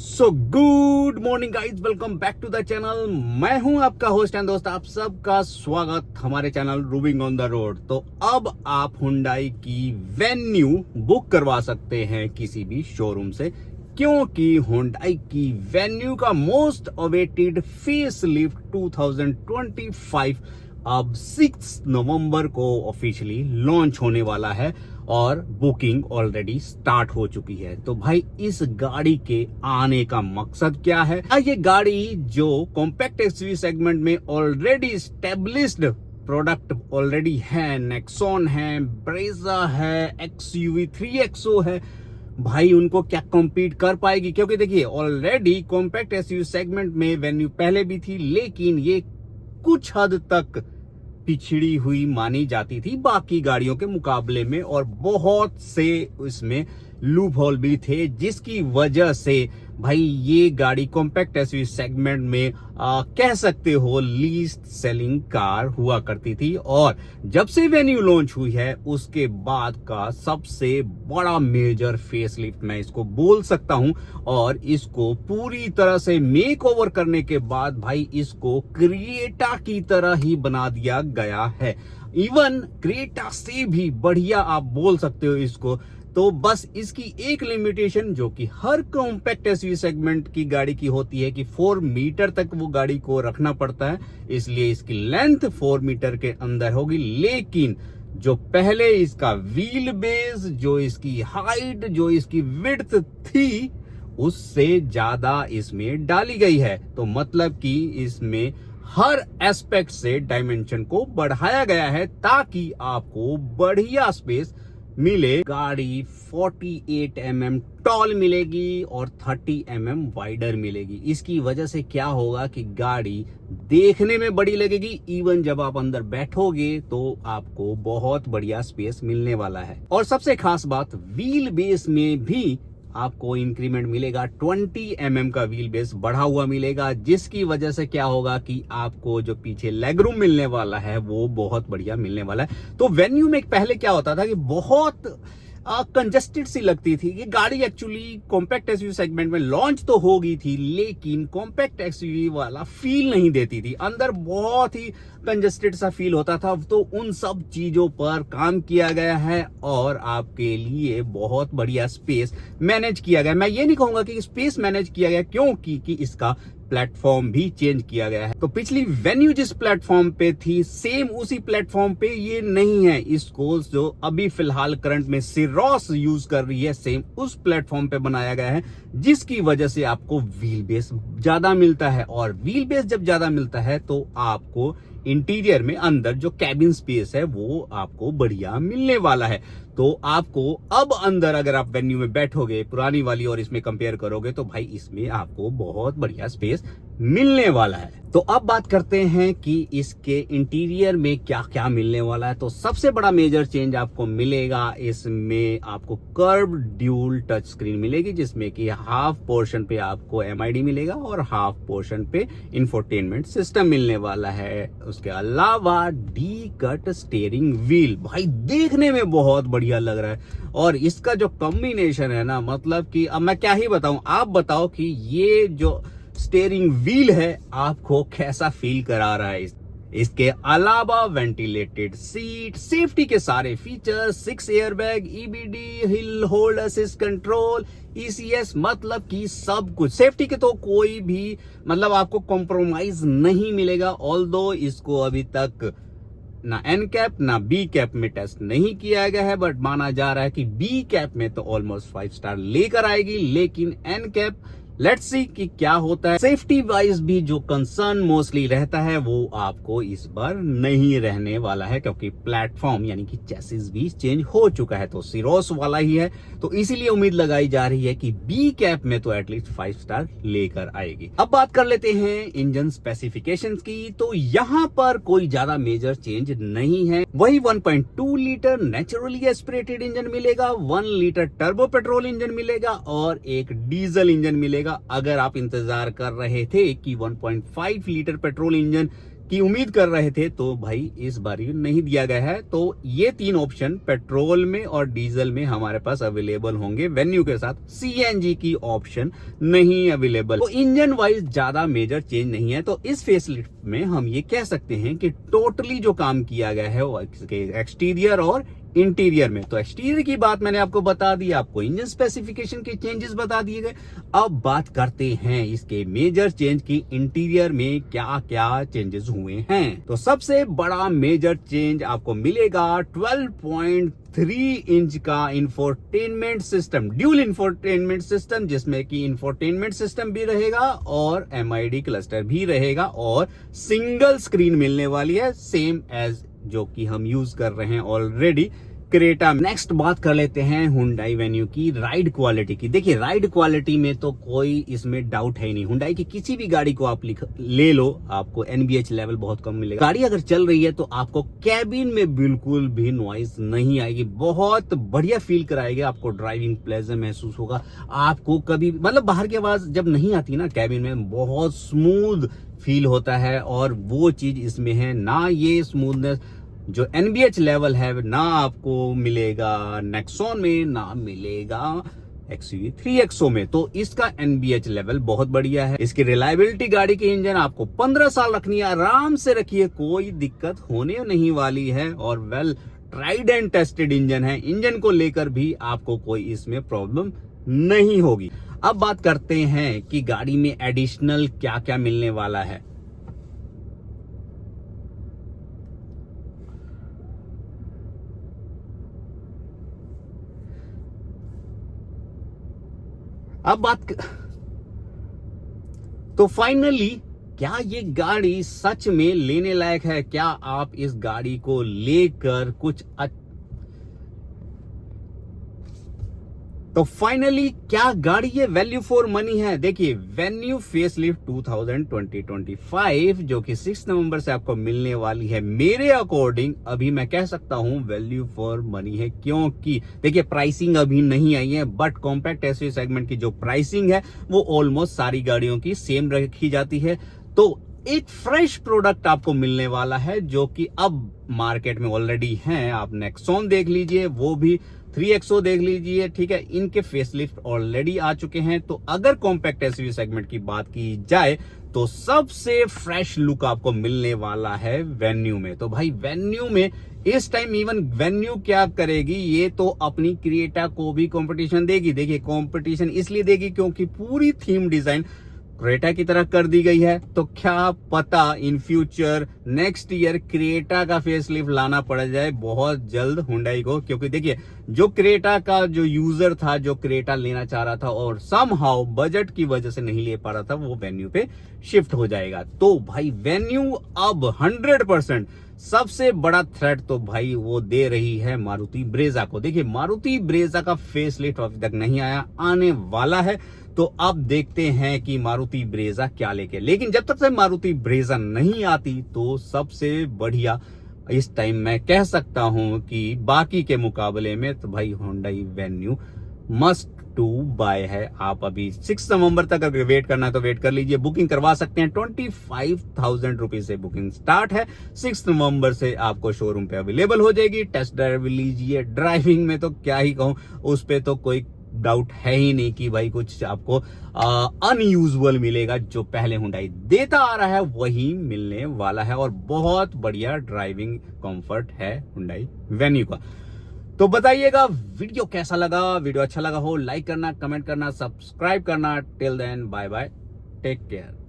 So good morning guys, welcome back to the channel. मैं हूं आपका होस्ट एंड दोस्त, आप सबका स्वागत हमारे चैनल रूबिंग ऑन द रोड। तो अब आप हुंडई की वेन्यू बुक करवा सकते हैं किसी भी शोरूम से, क्योंकि हुंडई की वेन्यू का मोस्ट अवेटेड फेसलिफ्ट 2025 अब 6 नवंबर को ऑफिशियली लॉन्च होने वाला है और बुकिंग ऑलरेडी स्टार्ट हो चुकी है। तो भाई इस गाड़ी के आने का मकसद क्या है? ये गाड़ी जो कॉम्पैक्ट एसयूवी सेगमेंट में ऑलरेडी स्टेब्लिश्ड प्रोडक्ट ऑलरेडी है, नेक्सॉन है, ब्रेजा है, एक्सयूवी 3XO है, भाई उनको क्या कॉम्पीट कर पाएगी? क्योंकि देखिए ऑलरेडी कॉम्पैक्ट एसयूवी सेगमेंट में वेन्यू पहले भी थी, लेकिन ये कुछ हद तक पिछड़ी हुई मानी जाती थी बाकी गाड़ियों के मुकाबले में, और बहुत से इसमें लूप होल भी थे, जिसकी वजह से भाई ये गाड़ी कॉम्पैक्ट एसयूवी सेगमेंट में कह सकते हो लीस्ट सेलिंग कार हुआ करती थी। और जब से वेन्यू लॉन्च हुई है उसके बाद का सबसे बड़ा मेजर फेसलिफ्ट मैं इसको बोल सकता हूं, और इसको पूरी तरह से मेक ओवर करने के बाद भाई इसको क्रिएटा की तरह ही बना दिया गया है। इवन क्रिएटा से भी बढ़िया आप बोल सकते हो इसको। तो बस इसकी एक लिमिटेशन जो कि हर कॉम्पैक्ट एसयूवी सेगमेंट की गाड़ी की होती है कि 4 मीटर तक वो गाड़ी को रखना पड़ता है, इसलिए इसकी लेंथ 4 मीटर के अंदर होगी। लेकिन जो पहले इसका व्हील बेस, जो इसकी हाइट, जो इसकी विड्थ थी, उससे ज्यादा इसमें डाली गई है। तो मतलब कि इसमें हर एस्पेक्ट से डायमेंशन को बढ़ाया गया है ताकि आपको बढ़िया स्पेस मिले। गाड़ी 48 mm टॉल मिलेगी और 30 mm वाइडर मिलेगी। इसकी वजह से क्या होगा कि गाड़ी देखने में बड़ी लगेगी, इवन जब आप अंदर बैठोगे तो आपको बहुत बढ़िया स्पेस मिलने वाला है। और सबसे खास बात, व्हील बेस में भी आपको इंक्रीमेंट मिलेगा, 20 mm का व्हील बेस बढ़ा हुआ मिलेगा, जिसकी वजह से क्या होगा कि आपको जो पीछे लेग रूम मिलने वाला है वो बहुत बढ़िया मिलने वाला है। तो वेन्यू में पहले क्या होता था कि बहुत कंजेस्टेड सी लगती थी। ये गाड़ी एक्चुअली कॉम्पैक्ट एसयूवी सेगमेंट में लॉन्च तो हो गई थी, लेकिन कॉम्पैक्ट एसयूवी वाला फील नहीं देती थी, अंदर बहुत ही कंजेस्टेड सा फील होता था। तो उन सब चीजों पर काम किया गया है और आपके लिए बहुत बढ़िया स्पेस मैनेज किया गया। मैं ये नहीं कहूंगा कि स्पेस मैनेज किया गया, क्योंकि कि इसका प्लेटफॉर्म भी चेंज किया गया है। तो पिछली वेन्यू जिस प्लेटफॉर्म पे थी, सेम उसी प्लेटफॉर्म पे ये नहीं है। इसको जो अभी फिलहाल करंट में सिरोस यूज कर रही है, सेम उस प्लेटफॉर्म पे बनाया गया है, जिसकी वजह से आपको व्हील बेस ज्यादा मिलता है। और व्हील बेस जब ज्यादा मिलता है तो आपको इंटीरियर में अंदर जो कैबिन स्पेस है वो आपको बढ़िया मिलने वाला है। तो आपको अब अंदर अगर आप वेन्यू में बैठोगे पुरानी वाली और इसमें कंपेयर करोगे तो भाई इसमें आपको बहुत बढ़िया स्पेस मिलने वाला है। तो अब बात करते हैं कि इसके इंटीरियर में क्या क्या मिलने वाला है। तो सबसे बड़ा मेजर चेंज आपको मिलेगा, इसमें आपको कर्व ड्यूल टच स्क्रीन मिलेगी, जिसमें कि हाफ पोर्शन पे आपको MID मिलेगा और हाफ पोर्शन पे इंफोटेनमेंट सिस्टम मिलने वाला है। उसके अलावा डी कट स्टीयरिंग व्हील, भाई देखने में बहुत बढ़िया लग रहा है। और इसका जो कॉम्बिनेशन है ना, मतलब कि अब मैं क्या ही बताऊं, आप बताओ कि ये जो स्टीयरिंग व्हील है आपको कैसा फील करा रहा है। इसके अलावा वेंटिलेटेड सीट, सेफ्टी के सारे features, 6 airbag, EBD, hill hold assist control, ECS, मतलब कि सब कुछ सेफ्टी के तो कोई भी मतलब आपको कॉम्प्रोमाइज नहीं मिलेगा। ऑल्दो इसको अभी तक ना N कैप ना B कैप में टेस्ट नहीं किया गया है, बट माना जा रहा है कि B कैप में तो ऑलमोस्ट 5 स्टार लेकर आएगी, लेकिन N कैप लेट्स सी कि क्या होता है। सेफ्टी वाइज भी जो कंसर्न मोस्टली रहता है वो आपको इस बार नहीं रहने वाला है, क्योंकि प्लेटफॉर्म यानी कि चेसिस भी चेंज हो चुका है, तो सिरोस वाला ही है। तो इसीलिए उम्मीद लगाई जा रही है कि बी कैप में तो एटलीस्ट 5 स्टार लेकर आएगी। अब बात कर लेते हैं इंजन स्पेसिफिकेशंस की। तो यहाँ पर कोई ज्यादा मेजर चेंज नहीं है, वही 1.2 लीटर नेचुरली एस्पिरेटेड इंजन मिलेगा, 1 लीटर टर्बो पेट्रोल इंजन मिलेगा और एक डीजल इंजन मिलेगा। अगर आप इंतजार कर रहे थे कि 1.5 लीटर पेट्रोल इंजन की उम्मीद कर रहे थे, तो भाई इस बार ये नहीं दिया गया है। तो ये 3 ऑप्शन पेट्रोल में और डीजल में हमारे पास अवेलेबल होंगे वेन्यू के साथ। सीएनजी की ऑप्शन नहीं अवेलेबल। तो इंजन वाइज ज्यादा मेजर चेंज नहीं है। तो इस फेसलिफ्ट में हम ये कह सकते हैं कि टोटली जो काम किया गया है वो एक्सटीरियर और इंटीरियर में। तो एक्सटीरियर की बात मैंने आपको बता दी, आपको इंजन स्पेसिफिकेशन के चेंजेस बता दिए गए। अब बात करते हैं इसके मेजर चेंज की, इंटीरियर में क्या क्या चेंजेस हुए हैं। तो सबसे बड़ा मेजर चेंज आपको मिलेगा 12.3 इंच का infotainment system, dual infotainment system, जिसमें कि इंफोटेनमेंट सिस्टम भी रहेगा और एमआईडी क्लस्टर भी रहेगा और सिंगल स्क्रीन मिलने वाली है, सेम एज जो कि हम यूज कर रहे हैं ऑलरेडी क्रेटा। नेक्स्ट बात कर लेते हैं हुंडई वेन्यू की राइड क्वालिटी की। देखिए राइड क्वालिटी में तो कोई इसमें डाउट है ही नहीं। हुंडई की किसी भी गाड़ी को आप ले लो, आपको एनबीएच लेवल बहुत कम मिलेगा। गाड़ी अगर चल रही है तो आपको कैबिन में बिल्कुल भी नॉइज नहीं आएगी, बहुत बढ़िया फील कराएगी, आपको ड्राइविंग प्लेजर महसूस होगा। आपको कभी मतलब बाहर की आवाज जब नहीं आती ना कैबिन में, बहुत स्मूथ फील होता है और वो चीज इसमें है ना। ये स्मूथनेस जो एनबीएच लेवल है ना आपको मिलेगा नेक्सॉन में, ना मिलेगा एक्सयूवी 3XO में। तो इसका एनबीएच लेवल बहुत बढ़िया है। इसकी रिलायबिलिटी, गाड़ी के इंजन आपको 15 साल रखनी है, आराम से रखिए, कोई दिक्कत होने नहीं वाली है और well tried and tested engine है। इंजन को लेकर भी आपको कोई इसमें प्रॉब्लम नहीं होगी। अब बात करते हैं कि गाड़ी में एडिशनल क्या क्या मिलने वाला है। तो फाइनली क्या ये गाड़ी सच में लेने लायक है? क्या आप इस गाड़ी को लेकर कुछ तो फाइनली क्या गाड़ी ये वैल्यू फॉर मनी है? देखिए वेन्यू फेसलिफ्ट 2025 जो कि 6 नवंबर से आपको मिलने वाली है, मेरे अकॉर्डिंग अभी मैं कह सकता हूं वैल्यू फॉर मनी है। क्योंकि देखिए प्राइसिंग अभी नहीं आई है, बट कॉम्पैक्ट एसयूवी सेगमेंट की जो प्राइसिंग है वो ऑलमोस्ट सारी गाड़ियों की सेम रखी जाती है। तो एक फ्रेश प्रोडक्ट आपको मिलने वाला है जो कि अब मार्केट में ऑलरेडी है। आप नेक्सॉन देख लीजिए, वो भी 3XO देख लीजिए, ठीक है, इनके फेसलिफ्ट ऑलरेडी आ चुके हैं। तो अगर कॉम्पैक्ट एसयूवी सेगमेंट की बात की जाए तो सबसे फ्रेश लुक आपको मिलने वाला है वेन्यू में। तो भाई वेन्यू में इस टाइम इवन वेन्यू क्या करेगी, ये तो अपनी क्रिएटा को भी कंपटीशन देगी। देखिए कंपटीशन इसलिए देगी क्योंकि पूरी थीम डिजाइन क्रेटा की तरह कर दी गई है। तो क्या पता in future next year Creta का फेसलिफ्ट लाना पड़ जाए बहुत जल्द हुंडई को, क्योंकि देखिए जो क्रेटा का जो यूजर था, जो क्रेटा लेना चाह रहा था और समहाउ बजट की वजह से नहीं ले पा रहा था, वो वेन्यू पे शिफ्ट हो जाएगा। तो भाई वेन्यू अब 100% सबसे बड़ा थ्रेट तो भाई वो दे रही है मारुति ब्रेजा को। देखिए मारुति ब्रेजा का फेसलिफ्ट अभी तक नहीं आया, आने वाला है। तो अब देखते हैं कि मारुति ब्रेजा क्या लेके, लेकिन जब तक से मारुति ब्रेजा नहीं आती तो सबसे बढ़िया इस टाइम मैं कह सकता हूं कि बाकी के मुकाबले में तो भाई Hyundai Venue must to buy है। आप अभी 6 नवंबर तक अगर वेट करना है तो वेट कर लीजिए, बुकिंग करवा सकते हैं। 25,000 रुपीज से बुकिंग स्टार्ट है। 6 नवंबर से आपको शोरूम पे अवेलेबल हो जाएगी। टेस्ट ड्राइव लीजिए, ड्राइविंग में तो क्या ही कहूं, उस पे तो कोई डाउट है ही नहीं कि भाई कुछ आपको अनयूजुअल मिलेगा। जो पहले हुंडई देता आ रहा है वही मिलने वाला है और बहुत बढ़िया ड्राइविंग कंफर्ट है हुंडई वेन्यू का। तो बताइएगा वीडियो कैसा लगा। वीडियो अच्छा लगा हो लाइक करना, कमेंट करना, सब्सक्राइब करना। Till then bye bye, take care.